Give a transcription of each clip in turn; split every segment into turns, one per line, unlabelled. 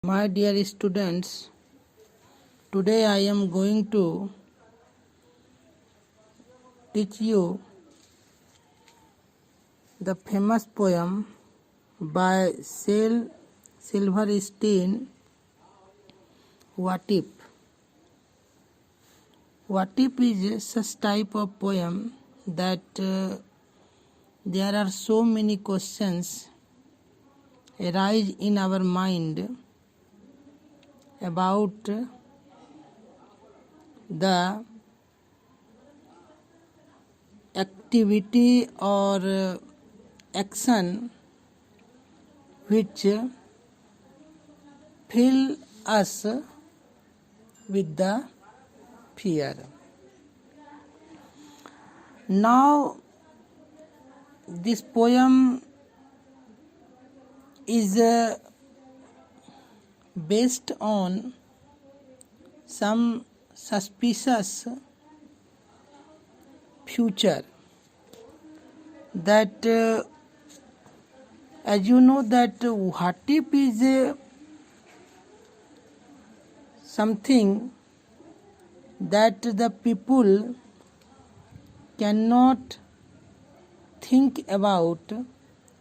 My dear students, today I am going to teach you the famous poem by Shel Silverstein, What If? What if is such type of poem that there are so many questions arise in our mind about the activity or action which fill us with the fear. Now, this poem is based on some suspicious future that as you know that what if is something that the people cannot think about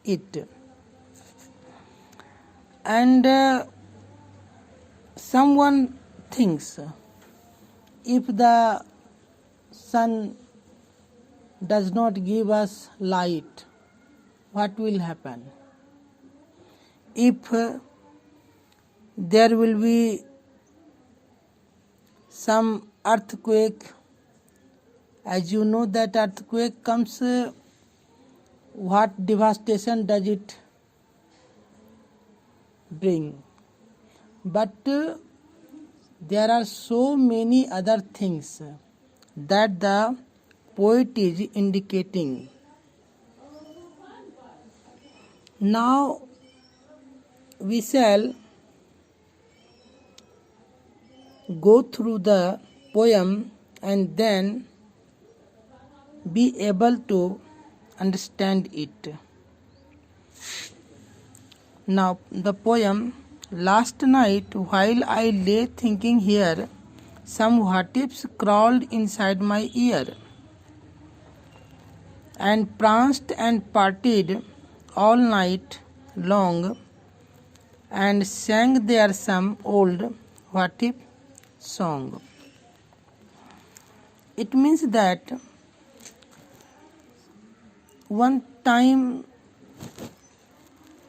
it, and someone thinks if the sun does not give us light, what will happen? If there will be some earthquake, as you know that earthquake comes, what devastation does it bring? But there are so many other things that the poet is indicating. Now we shall go through the poem and then be able to understand it. Now the poem. Last night, while I lay thinking here, some what ifs crawled inside my ear and pranced and parted all night long and sang there some old what if song. It means that one time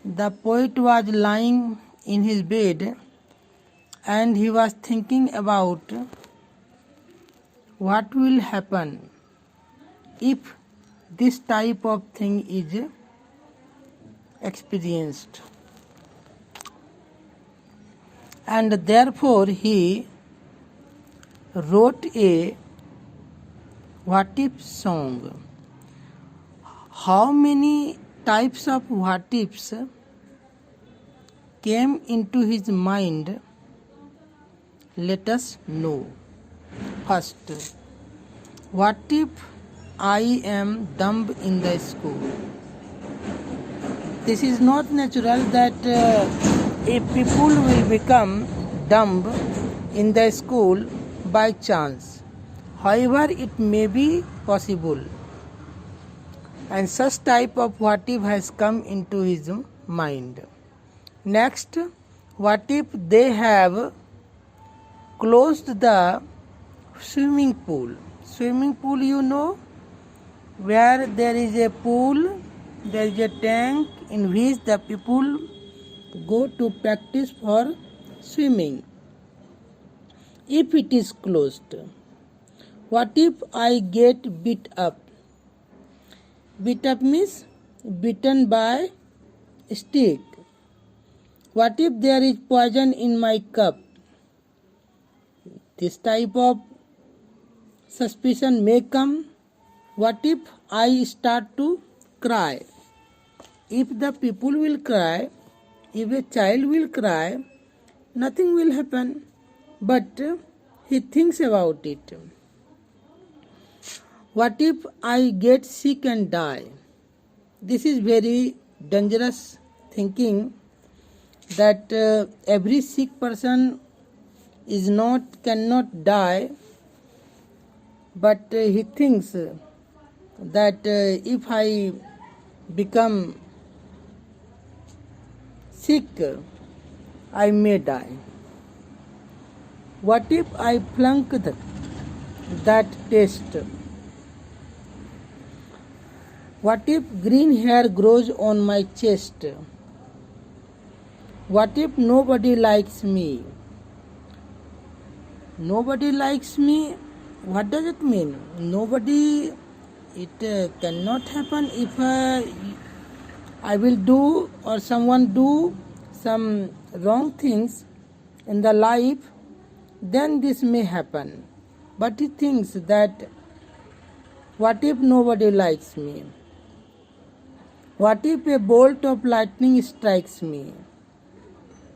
the poet was lying in his bed and he was thinking about what will happen if this type of thing is experienced, and therefore he wrote a what if song. How many types of what ifs came into his mind? Let us know. First, what if I am dumb in the school? This is not natural that a people will become dumb in the school by chance. However, it may be possible, and such type of what if has come into his mind. Next, what if they have closed the swimming pool? Swimming pool, you know, where there is a pool, there is a tank in which the people go to practice for swimming. If it is closed, what if I get beat up? Beat up means beaten by stick. What if there is poison in my cup? This type of suspicion may come. What if I start to cry? If the people will cry, if a child will cry, nothing will happen. But he thinks about it. What if I get sick and die? This is very dangerous thinking that every sick person cannot die, but he thinks that if I become sick, I may die. What if I flunk that test? What if green hair grows on my chest? What if nobody likes me? Nobody likes me? What does it mean? Nobody, it cannot happen if I will do or someone do some wrong things in the life, then this may happen. But he thinks that what if nobody likes me? What if a bolt of lightning strikes me?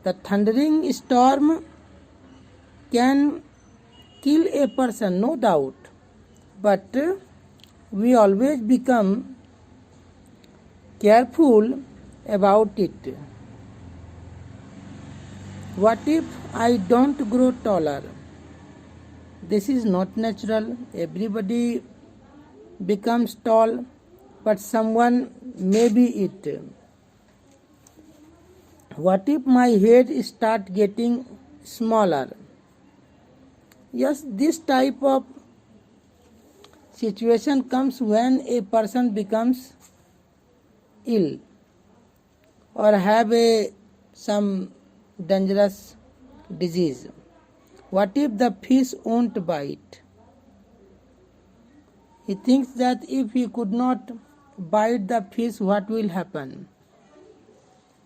The thundering storm can kill a person, no doubt, but we always become careful about it. What if I don't grow taller? This is not natural. Everybody becomes tall, but someone may be it. What if my head start getting smaller? Yes, this type of situation comes when a person becomes ill or have some dangerous disease. What if the fish won't bite? He thinks that if he could not bite the fish, what will happen?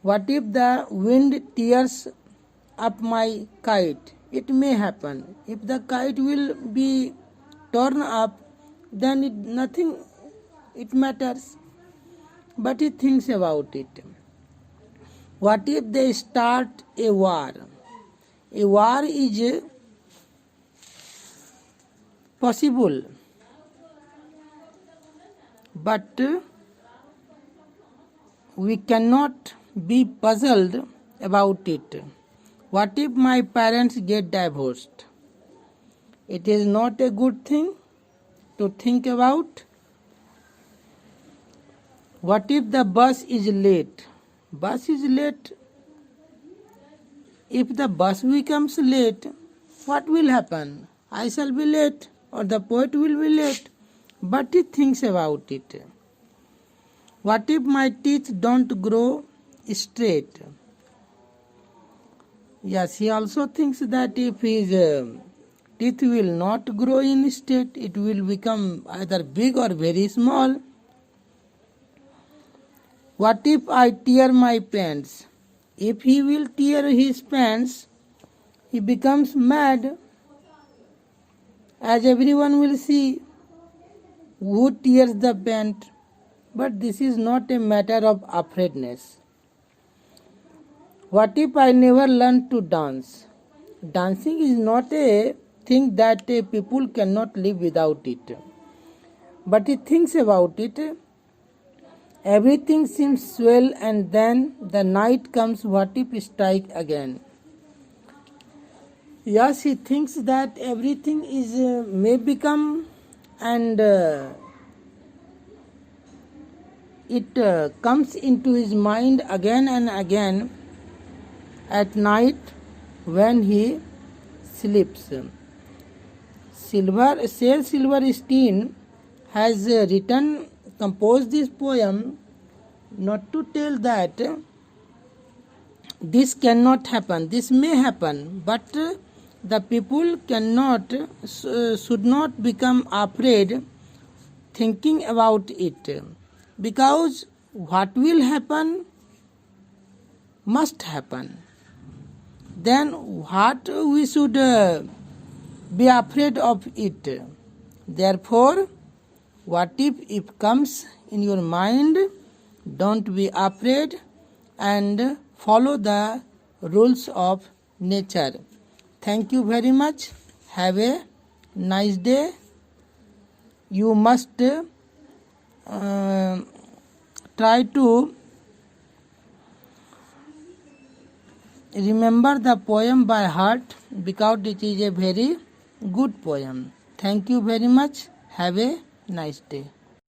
What if the wind tears up my kite? It may happen. If the kite will be torn up, then nothing it matters. But he thinks about it. What if they start a war? A war is possible, but we cannot be puzzled about it. What if my parents get divorced? It is not a good thing to think about. What if the bus is late? Bus is late. If the bus becomes late, what will happen? I shall be late or the poet will be late. But he thinks about it. What if my teeth don't grow straight? Yes, he also thinks that if his teeth will not grow in straight, it will become either big or very small. What if I tear my pants? If he will tear his pants, he becomes mad, as everyone will see who tears the pant. But this is not a matter of afraidness. What if I never learn to dance? Dancing is not a thing that people cannot live without it. But he thinks about it. Everything seems swell, and then the night comes. What if strike again? Yes, he thinks that everything is may become, and it comes into his mind again and again at night when he sleeps. Sir Silverstein has composed this poem not to tell that this cannot happen, this may happen, but the people should not become afraid thinking about it, because what will happen must happen. Then what we should be afraid of it. Therefore, what if comes in your mind, don't be afraid and follow the rules of nature. Thank you very much. Have a nice day. You must try to remember the poem by heart because it is a very good poem. Thank you very much. Have a nice day.